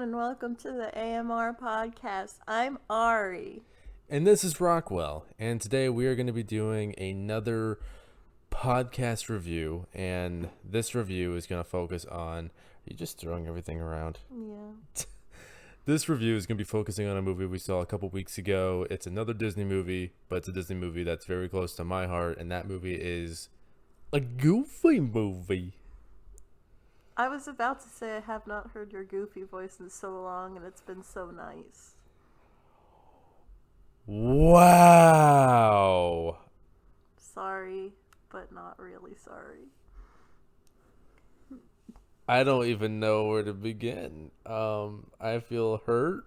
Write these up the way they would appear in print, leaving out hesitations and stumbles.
and welcome to the AMR podcast. I'm Ari. And this is Rockwell, and today we are going to be doing another podcast review, and this review is going to focus on... Are you just throwing everything around? Yeah. This review is going to be focusing on a movie we saw a couple weeks ago. It's another Disney movie, but it's a Disney movie that's very close to my heart, and that movie is a Goofy movie. I was about to say I have not heard your goofy voice in so long, and it's been so nice. Wow. Sorry, but not really sorry. I don't even know where to begin. I feel hurt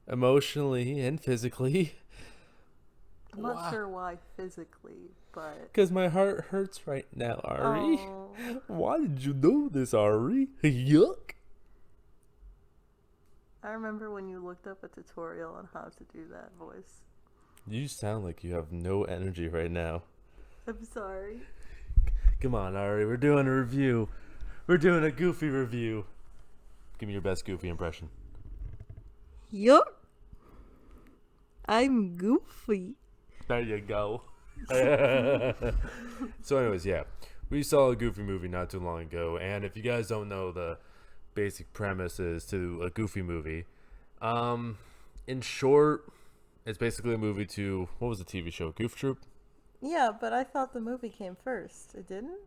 emotionally and physically. I'm not sure why physically, but... Because my heart hurts right now, Ari. Oh. Why did you do this, Ari? Yuck. I remember when you looked up a tutorial on how to do that voice. You sound like you have no energy right now. I'm sorry. Come on, Ari. We're doing a review. We're doing a Goofy review. Give me your best Goofy impression. Yup. I'm Goofy. There you go. So anyways, yeah. We saw a Goofy movie not too long ago, and if you guys don't know the basic premises to a Goofy movie, in short, it's basically a movie to... What was the TV show? Goof Troop? Yeah, but I thought the movie came first. It didn't?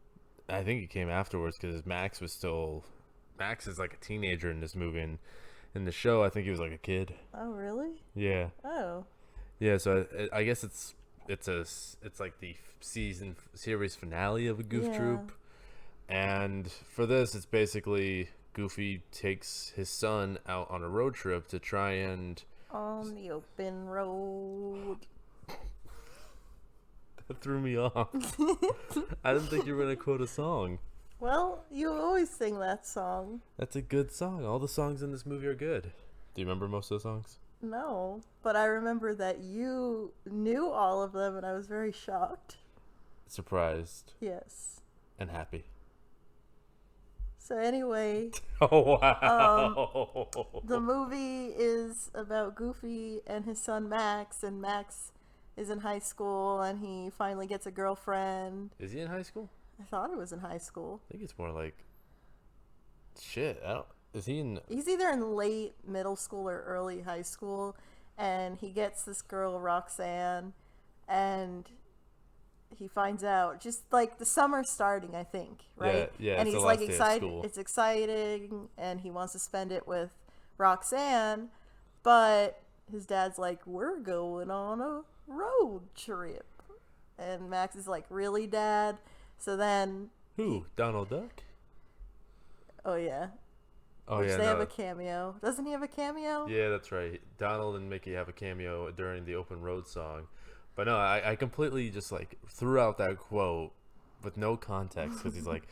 I think it came afterwards because Max was still... Max is like a teenager in this movie, and in the show, I think he was like a kid. Oh, really? Yeah. Oh. Yeah, so I guess it's like the series finale of a Goof Troop, and for this, it's basically Goofy takes his son out on a road trip to try and... On the open road. That threw me off. I didn't think you were gonna quote a song. Well, you always sing that song. That's a good song. All the songs in this movie are good. Do you remember most of the songs? No, but I remember that you knew all of them, and I was very shocked. Surprised. Yes. And happy. So anyway, Oh, wow. the movie is about Goofy and his son Max, and Max is in high school, and he finally gets a girlfriend. Is he in high school? I thought he was in high school. I think it's more like... Shit, I don't... Is he in... He's either in late middle school or early high school, and he gets this girl, Roxanne, and he finds out just like the summer's starting, I think, right? Yeah, and it's he's the like last day of excited. school. It's exciting, and he wants to spend it with Roxanne, but his dad's like, "We're going on a road trip," and Max is like, "Really, Dad?" So then, Who? Donald Duck? oh yeah. Oh, Which yeah, they have a cameo. Doesn't he have a cameo? Yeah, that's right. Donald and Mickey have a cameo during the Open Road song. But no, I completely just like threw out that quote with no context because he's like,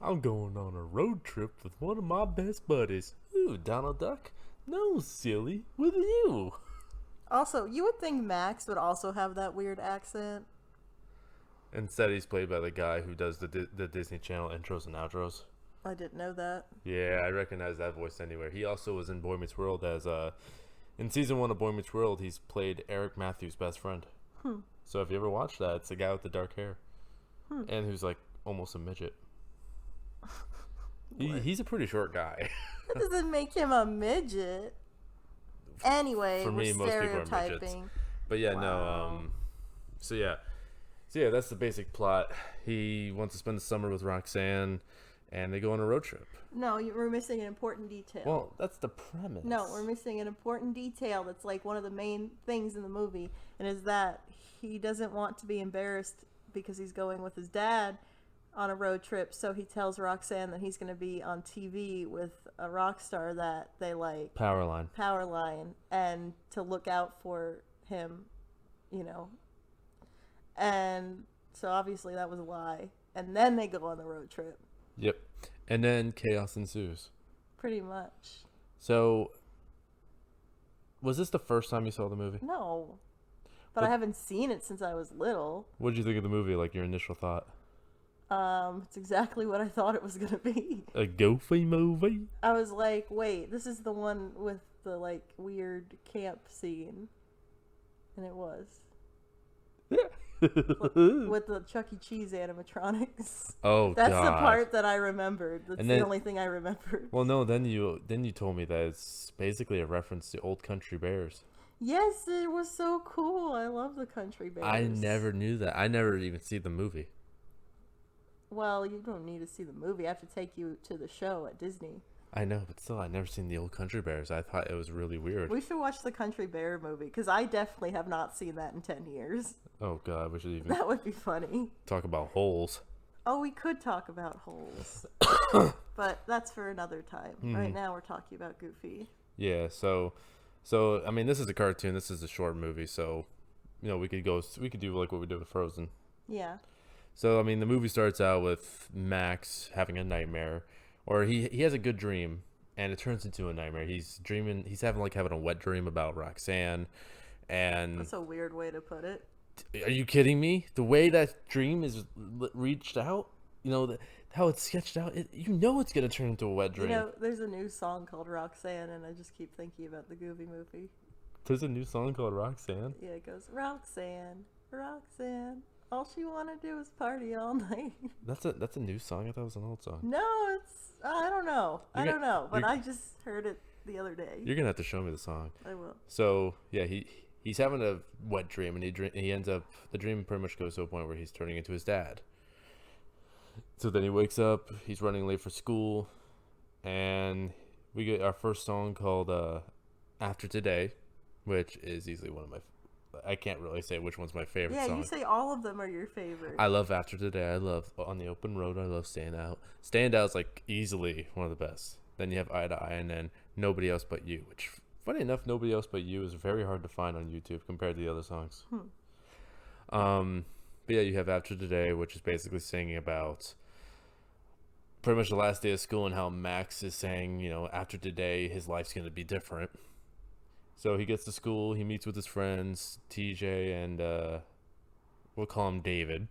I'm going on a road trip with one of my best buddies. Ooh, Donald Duck? No, silly. With you. Also, you would think Max would also have that weird accent. Instead, he's played by the guy who does the Disney Channel intros and outros. I didn't know that. Yeah, I recognize that voice anywhere. He also was in Boy Meets World as in season 1 of Boy Meets World. He's played Eric Matthews' best friend. So if you ever watch that, it's the guy with the dark hair and who's like almost a midget. He's a pretty short guy. That doesn't make him a midget. Anyway, For me, we're most people are midgets. stereotyping. But yeah, Wow. no. So yeah, that's the basic plot. He wants to spend the summer with Roxanne, and they go on a road trip. No, we're missing an important detail. Well, that's the premise. No, we're missing an important detail that's like one of the main things in the movie, and is that he doesn't want to be embarrassed because he's going with his dad on a road trip, so he tells Roxanne that he's going to be on TV with a rock star that they like, Powerline, and to look out for him, you know. And so obviously that was a lie. And then they go on the road trip. Yep. And then chaos ensues. Pretty much. So, was this the first time you saw the movie? It's exactly what I thought it was gonna be. A goofy movie? I was like, wait, this is the one with the like weird camp scene, and it was with the Chuck E. Cheese animatronics. Oh, That's the God. part that I remembered. That's And the then- only thing I remembered. Well, no, then you told me that it's basically a reference to Old Country Bears. Yes, it was so cool. I love the Country Bears. I never knew that. I never even see the movie. Well, you don't need to see the movie. I have to take you to the show at Disney. I know, but still, I never seen the Old Country Bears. I thought it was really weird. We should watch the Country Bear movie because I definitely have not seen that in 10 years. Oh, God, we should even That would be funny. talk about holes. Oh, we could talk about holes. But that's for another time. Right now we're talking about Goofy. Yeah, so I mean, this is a cartoon. This is a short movie, so we could do like what we did with Frozen. Yeah. So I mean, the movie starts out with Max having a nightmare, or he has a good dream, and it turns into a nightmare. He's having a wet dream about Roxanne, and That's a weird way to put it. are you kidding me? The way that dream is reached out, how it's sketched out, it's gonna turn into a wet dream. There's a new song called Roxanne, and I just keep thinking about the Goofy movie. There's a new song called Roxanne. Yeah, it goes, Roxanne, Roxanne, all she wanna do is party all night. That's a new song. I thought it was an old song. No, I don't know. But I just heard it the other day. You're gonna have to show me the song. I will. So yeah, he's having a wet dream, and he ends up, the dream pretty much goes to a point where he's turning into his dad. So then he wakes up, he's running late for school, and we get our first song called After Today, which is easily one of my, I can't really say which one's my favorite song. Yeah, you say all of them are your favorite. I love After Today. I love On the Open Road. I love Stand Out. Stand Out is like easily one of the best. Then you have Eye to Eye, and then Nobody Else But You, which, funny enough, Nobody Else But You is very hard to find on YouTube compared to the other songs. But yeah, you have After Today, which is basically singing about pretty much the last day of school and how Max is saying, after today, his life's going to be different. So he gets to school, he meets with his friends, TJ and we'll call him David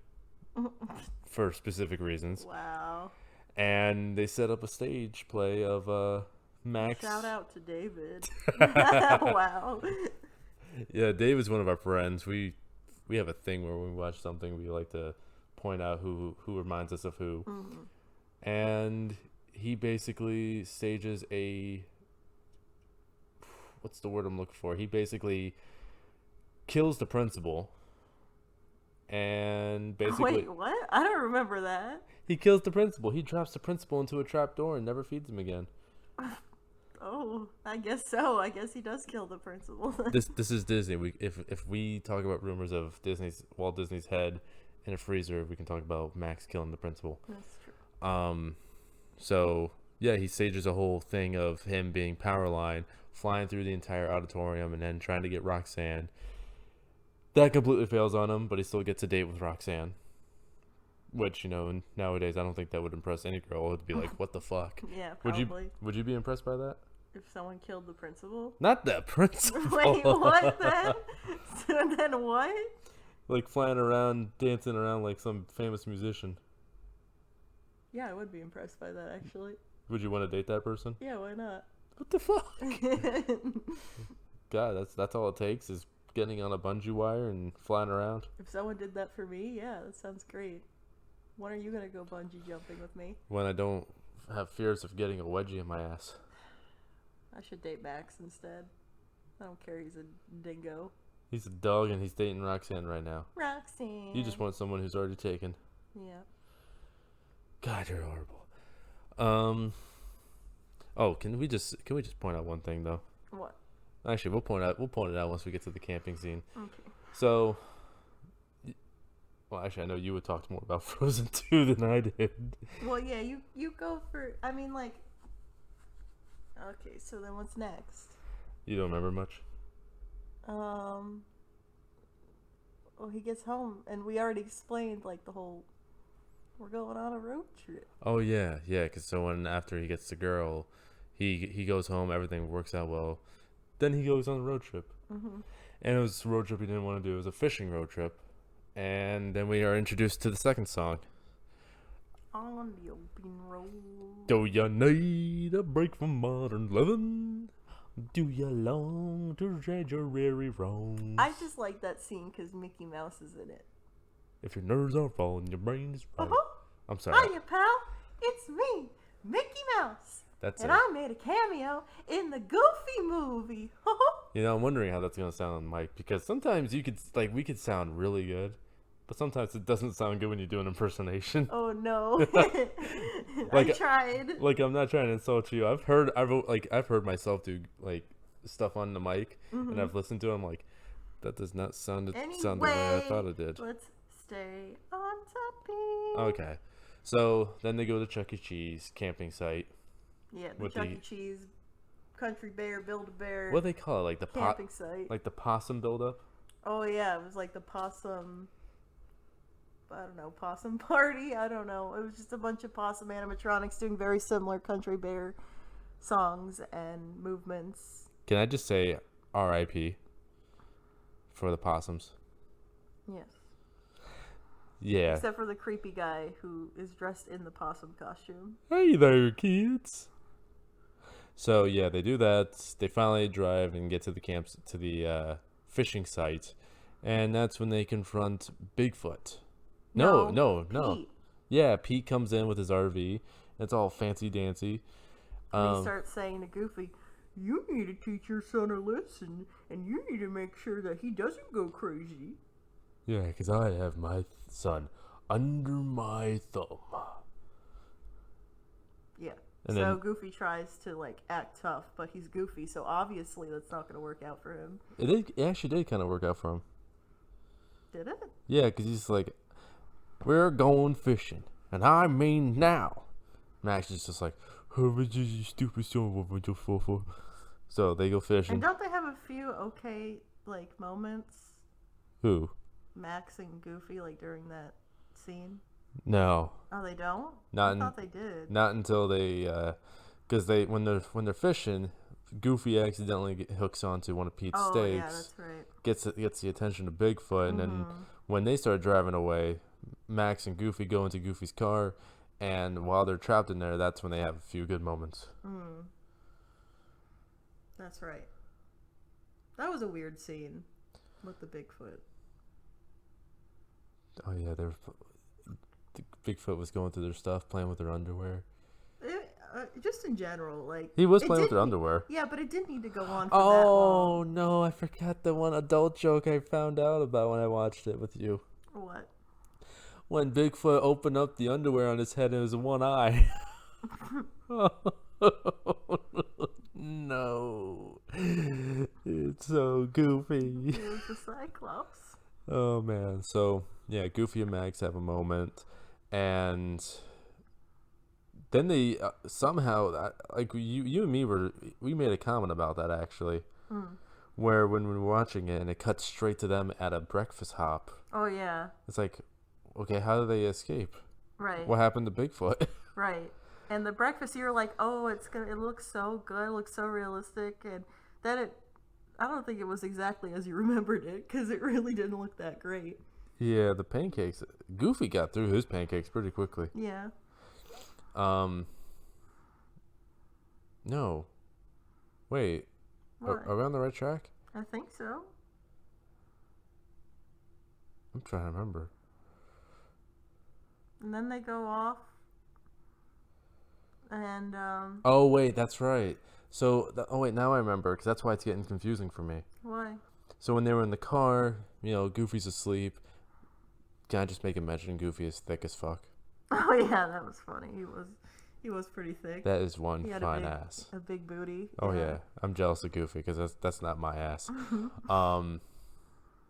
for specific reasons. Wow. And they set up a stage play of Max. Shout out to David. Wow. Yeah, Dave is one of our friends. We have a thing where when we watch something, we like to point out who reminds us of who. Mm-hmm. And he basically stages what's the word I'm looking for? He basically kills the principal. And basically... Wait, what? I don't remember that. He kills the principal. He drops the principal into a trap door and never feeds him again. Oh, I guess so. I guess he does kill the principal. This is Disney. If we talk about rumors of Walt Disney's head in a freezer, we can talk about Max killing the principal. That's true. So yeah, he stages a whole thing of him being Powerline, flying through the entire auditorium, and then trying to get Roxanne. That completely fails on him, but he still gets a date with Roxanne. Which, nowadays I don't think that would impress any girl. It would be like, what the fuck? Yeah, probably. Would you be impressed by that? If someone killed the principal? Not the principal. Wait, what then? So then what? Like flying around, dancing around like some famous musician. Yeah, I would be impressed by that, actually. Would you want to date that person? Yeah, why not? What the fuck? God, that's all it takes is getting on a bungee wire and flying around. If someone did that for me, yeah, that sounds great. When are you going to go bungee jumping with me? When I don't have fears of getting a wedgie in my ass. I should date Max instead. I don't care, he's a dingo. He's a dog and he's dating Roxanne right now. Roxanne. You just want someone who's already taken. Yeah. God, you're horrible. Oh, can we just point out one thing though? What? Actually, we'll point it out once we get to the camping scene. Okay. So, well, actually, I know you would talk more about Frozen 2 than I did. Well, yeah, you go for. I mean, like. Okay, so then what's next? You don't remember much? Well, he gets home, and we already explained like the whole. We're going on a road trip. Oh yeah, because so after he gets the girl, he goes home, everything works out well. Then he goes on a road trip. Mm-hmm. And it was a road trip he didn't want to do. It was a fishing road trip. And then we are introduced to the second song. on the open road. Do you need a break from modern living? Do you long to shed your weary wrongs? I just like that scene because Mickey Mouse is in it. If your nerves are falling, your brain is right. I'm sorry. Hiya, pal. It's me, Mickey Mouse. That's and it. I made a cameo in the Goofy movie. You know, I'm wondering how that's gonna sound on mic because sometimes we could sound really good, but sometimes it doesn't sound good when you do an impersonation. Oh no! Like, I tried. Like, I'm not trying to insult you. I've heard myself do like stuff on the mic, and I've listened to it. I'm like, that does not sound the way I thought it did. Let's stay on topic. Okay, so then they go to Chuck E. Cheese camping site. Yeah, the Chuck E. Cheese Country Bear, Build-A-Bear. What do they call it? Like the camping site. Like the possum buildup. Oh yeah, it was like the possum. I don't know, possum party. I don't know. It was just a bunch of possum animatronics doing very similar Country Bear songs and movements. Can I just say R.I.P. for the possums? Yes. Yeah. Except for the creepy guy who is dressed in the possum costume. Hey there, kids. So yeah, they do that. They finally drive and get to the fishing site, and that's when they confront Bigfoot. No. Pete. Yeah, Pete comes in with his RV. It's all fancy dancy. And he starts saying to Goofy, "You need to teach your son a lesson, and you need to make sure that he doesn't go crazy." Yeah, because I have my son under my thumb. Yeah. And so then, Goofy tries to like act tough, but he's Goofy, so obviously that's not going to work out for him. it actually did kind of work out for him. Did it? Yeah, because he's like, we're going fishing, and I mean now. Max is just like, oh, you stupid son of a. So they go fishing. And don't they have a few okay like moments? Who? Max and Goofy like during that scene? No. Oh, they don't? I thought they did. Not until they, because when they're fishing, Goofy accidentally hooks onto one of Pete's steaks. Oh, yeah, that's right. Gets the attention of Bigfoot, and then when they start driving away, Max and Goofy go into Goofy's car, and while they're trapped in there, that's when they have a few good moments. That's right. That was a weird scene with the Bigfoot. Oh yeah, Bigfoot was going through their stuff, playing with their underwear. Just in general, like he was playing with their underwear. Yeah, but it didn't need to go on for that long. Oh no, I forgot the one adult joke I found out about when I watched it with you. What? When Bigfoot opened up the underwear on his head, it was one eye. No, it's so goofy. It was the Cyclops. Oh man, so yeah, Goofy and Max have a moment, and then they somehow, like you and me we made a comment about that actually, where when we were watching it and it cuts straight to them at a breakfast hop. Oh yeah. It's like, okay, how did they escape? Right. What happened to Bigfoot? Right. And the breakfast, you were like, oh, it looks so good, it looks so realistic, and then I don't think it was exactly as you remembered it, because it really didn't look that great. Yeah, the pancakes. Goofy got through his pancakes pretty quickly. Yeah. No. Wait. Are we on the right track? I think so. I'm trying to remember. And then they go off. And, Oh, wait, that's right. So, wait, now I remember, because that's why it's getting confusing for me. Why? So when they were in the car, Goofy's asleep. Can I just make a mention? Goofy is thick as fuck. Oh yeah, that was funny. He was pretty thick. That is one he had fine ass. A big booty. Oh yeah, I'm jealous of Goofy because that's not my ass. But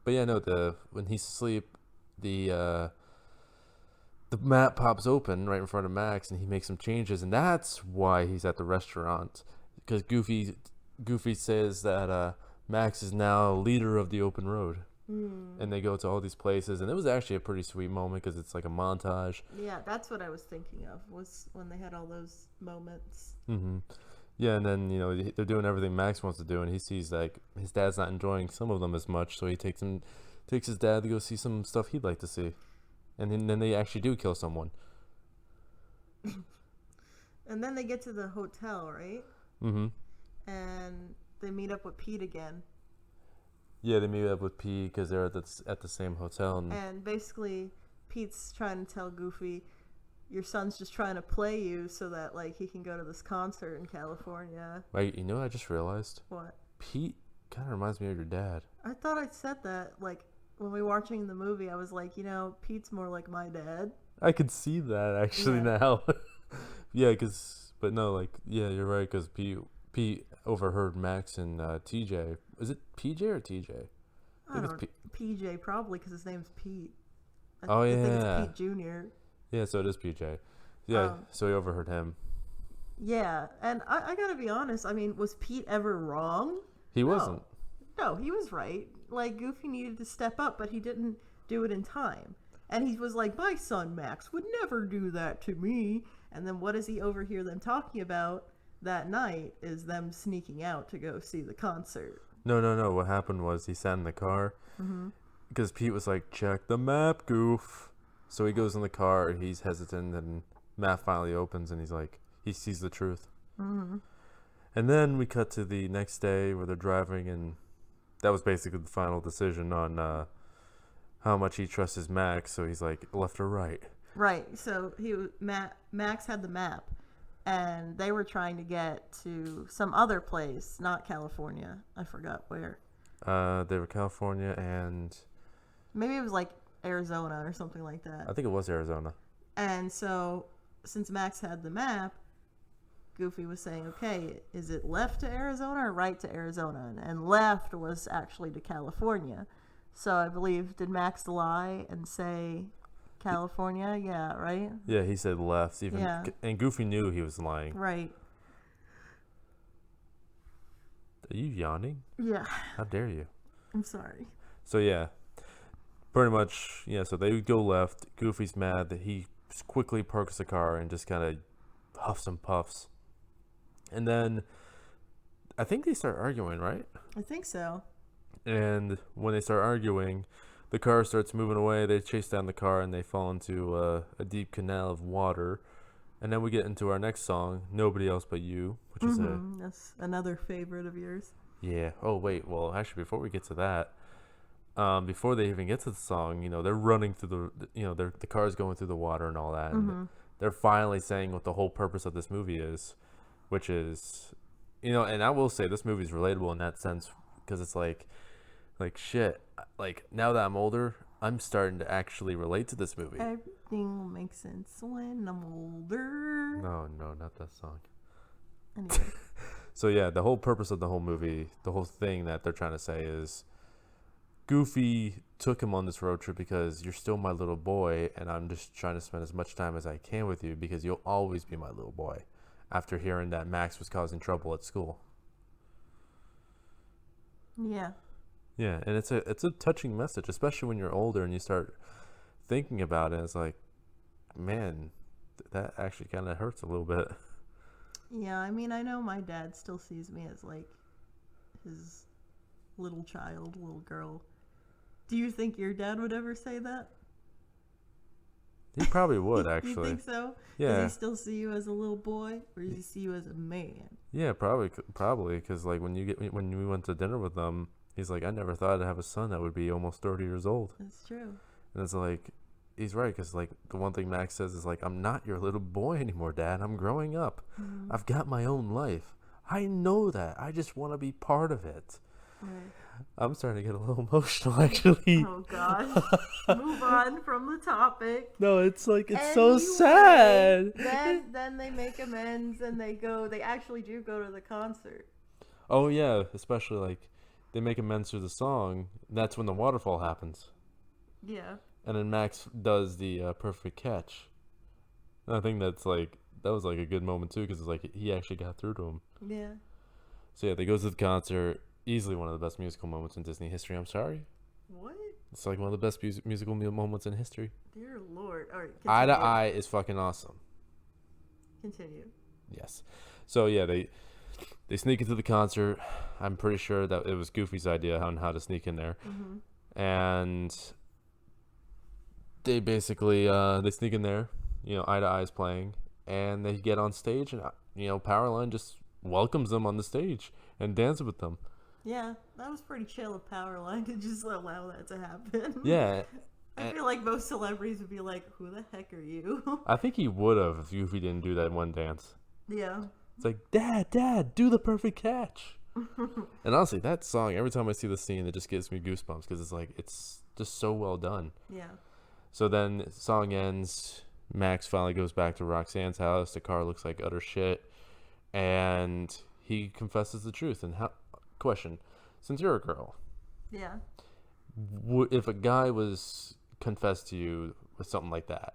yeah, no. When he's asleep, the map pops open right in front of Max, and he makes some changes, and that's why he's at the restaurant. Because Goofy says that Max is now leader of the open road. And they go to all these places, and it was actually a pretty sweet moment because it's like a montage. Yeah, that's what I was thinking of, was when they had all those moments. Yeah, and then they're doing everything Max wants to do, and he sees like his dad's not enjoying some of them as much, so he takes his dad to go see some stuff he'd like to see, and then they actually do kill someone. And then they get to the hotel, right? Mm-hmm. And they meet up with Pete again. Yeah, they meet up with Pete because they're at the same hotel. And basically, Pete's trying to tell Goofy, your son's just trying to play you so that, like, he can go to this concert in California. Wait, you know what I just realized? What? Pete kind of reminds me of your dad. I thought I said that, like, when we were watching the movie, I was like, Pete's more like my dad. I could see that actually now. Yeah, but no, like, yeah, you're right, because Pete overheard Max and TJ. Is it PJ or TJ? I don't know. PJ, probably, because his name's Pete. I think it's Pete Jr. Yeah, so it is PJ. Yeah, so he overheard him. Yeah, and I gotta be honest, I mean, was Pete ever wrong? He wasn't. No, he was right. Like, Goofy needed to step up, but he didn't do it in time. And he was like, my son Max would never do that to me. And then what does he overhear them talking about that night is them sneaking out to go see the concert. No. What happened was he sat in the car because Pete was like, check the map, Goof. So he goes in the car, he's hesitant, and map finally opens, and he's like, he sees the truth. Mm-hmm. And then we cut to the next day where they're driving, and that was basically the final decision on how much he trusts Max. So he's like, left or right. Right. So Max had the map, and they were trying to get to some other place, not California. I forgot where. They were California and maybe it was like Arizona or something like that. I think it was Arizona. And so, since Max had the map, Goofy was saying, okay, is it left to Arizona or right to Arizona? And left was actually to California. So I believe, did Max lie and say California? Yeah, right? Yeah, he said left. And Goofy knew he was lying. Right. Are you yawning? Yeah. How dare you? I'm sorry. So yeah, pretty much, so they would go left. Goofy's mad that he quickly parks the car and just kind of huffs and puffs. And then I think they start arguing, right? I think so. And when they start arguing, the car starts moving away. They chase down the car and they fall into a deep canal of water. And then we get into our next song, Nobody Else But You, which is that's another favorite of yours. Yeah. Oh, wait. Well, actually, before we get to that, before they even get to the song, they're running through the car's going through the water and all that. And they're finally saying what the whole purpose of this movie is, which is, and I will say this movie's relatable in that sense because it's like shit. Like, now that I'm older, I'm starting to actually relate to this movie. Everything will make sense when I'm older. No, not that song. Anyway. So yeah, the whole purpose of the whole movie, the whole thing that they're trying to say is Goofy took him on this road trip because you're still my little boy, and I'm just trying to spend as much time as I can with you because you'll always be my little boy, after hearing that Max was causing trouble at school. Yeah. Yeah, and it's a touching message, especially when you're older and you start thinking about it. It's like, man, that actually kind of hurts a little bit. Yeah, I mean, I know my dad still sees me as, like, his little child, little girl. Do you think your dad would ever say that? He probably would, actually. You think so? Yeah. Does he still see you as a little boy, or does he see you as a man? Yeah, probably, because, like, when we went to dinner with them, he's like, I never thought I'd have a son that would be almost 30 years old. That's true. And it's like, he's right, because, like, the one thing Max says is, like, I'm not your little boy anymore, Dad. I'm growing up. Mm-hmm. I've got my own life. I know that. I just want to be part of it. Right. I'm starting to get a little emotional, actually. Oh, gosh. Move on from the topic. No, it's like, it's so sad. Then they make amends and they actually do go to the concert. Oh, yeah. Especially, like, they make amends through the song. That's when the waterfall happens. Yeah. And then Max does the perfect catch. And I think that was like a good moment too, because it's like he actually got through to him. Yeah. So yeah, they go to the concert. Easily one of the best musical moments in Disney history. I'm sorry. What? It's like one of the best musical moments in history. Dear Lord. All right. Eye to Eye is fucking awesome. Continue. Yes. So yeah, they sneak into the concert. I'm pretty sure that it was Goofy's idea on how to sneak in there. Mm-hmm. And they basically they sneak in there. Eye to Eye is playing, and they get on stage, and Powerline just welcomes them on the stage and dances with them. Yeah, that was pretty chill of Powerline to just allow that to happen. Yeah. I feel like most celebrities would be like, who the heck are you? I think he would have if Goofy didn't do that one dance. Yeah. It's like, Dad, do the perfect catch. And honestly, that song, every time I see the scene, it just gives me goosebumps because it's like, it's just so well done. Yeah. So then the song ends. Max finally goes back to Roxanne's house. The car looks like utter shit. And he confesses the truth. And question, since you're a girl. Yeah. If a guy was confessed to you with something like that,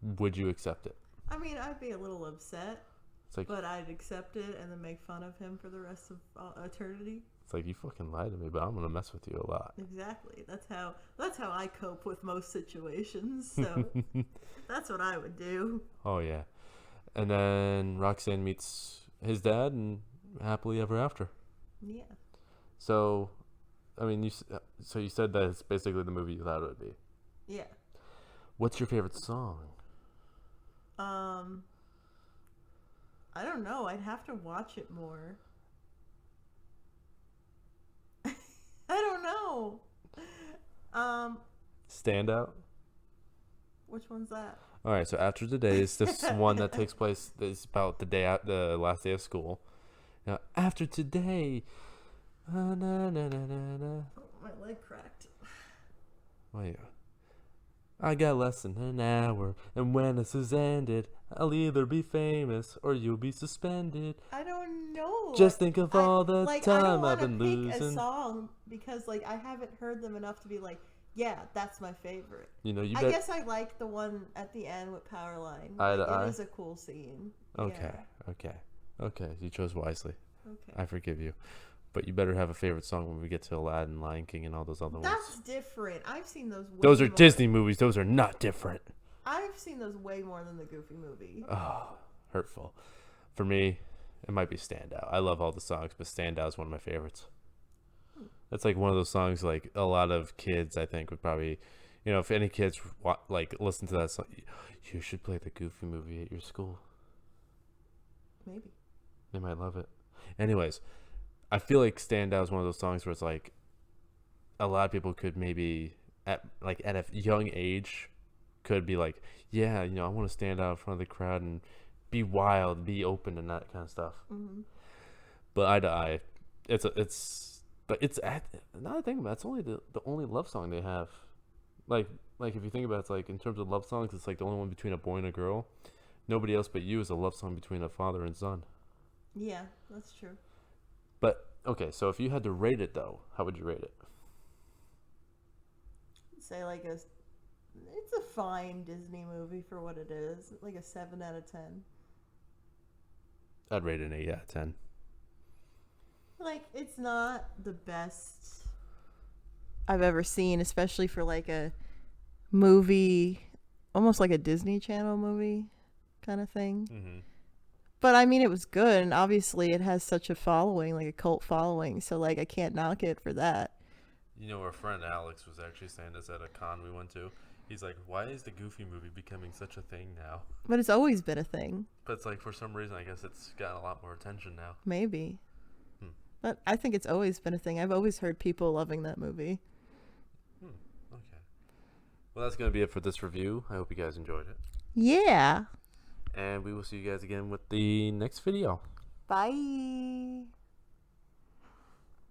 would you accept it? I mean, I'd be a little upset. But I'd accept it and then make fun of him for the rest of eternity. It's like, you fucking lied to me, but I'm gonna mess with you a lot. Exactly. That's how I cope with most situations. So that's what I would do. Oh yeah. And then Roxanne meets his dad, and happily ever after. Yeah. So, I mean, you said that it's basically the movie you thought it would be. Yeah. What's your favorite song? I don't know. I'd have to watch it more. I don't know. Standout? Which one's that? All right, so After Today is this one that takes place. It's about the last day of school. Now, after today, na na na na na. Oh, my leg cracked. Wait. I got less than an hour, and when this is ended, I'll either be famous or you'll be suspended. I don't know. Just think of all the time I've been losing. I losing. pick a song because I haven't heard them enough to be like, yeah, that's my favorite. I guess I like the one at the end with Powerline. It is a cool scene. Okay, yeah. okay. You chose wisely. Okay. I forgive you. But you better have a favorite song when we get to Aladdin, Lion King, and all those other ones. That's different. I've seen those. Those are Disney movies. Those are not different. I've seen those way more than the Goofy movie. Oh, hurtful. For me, it might be Standout. I love all the songs, but Standout is one of my favorites. That's like one of those songs like a lot of kids, I think, would probably, if any kids listen to that song, you should play the Goofy movie at your school. Maybe. They might love it. Anyways, I feel like Standout is one of those songs where it's like a lot of people could maybe at a young age could be like, yeah, I want to stand out in front of the crowd and be wild, be open, and that kind of stuff. Mm-hmm. But eye to eye, it's another thing. That's only the only love song they have. Like if you think about it, it's like in terms of love songs, it's like the only one between a boy and a girl. Nobody Else But You is a love song between a father and son. Yeah, that's true. But okay, so if you had to rate it though, how would you rate it? Say it's a fine Disney movie for what it is. Like a 7 out of 10. I'd rate it an 8 out of 10. It's not the best I've ever seen, especially for a movie, almost like a Disney Channel movie kind of thing. Mm-hmm. But I mean, it was good, and obviously it has such a following, like a cult following, so I can't knock it for that. Our friend Alex was actually saying this at a con we went to. He's like, why is the Goofy movie becoming such a thing now? But it's always been a thing. But it's for some reason, I guess it's gotten a lot more attention now. Maybe. But I think it's always been a thing. I've always heard people loving that movie. Okay. Well, that's going to be it for this review. I hope you guys enjoyed it. Yeah. And we will see you guys again with the next video. Bye.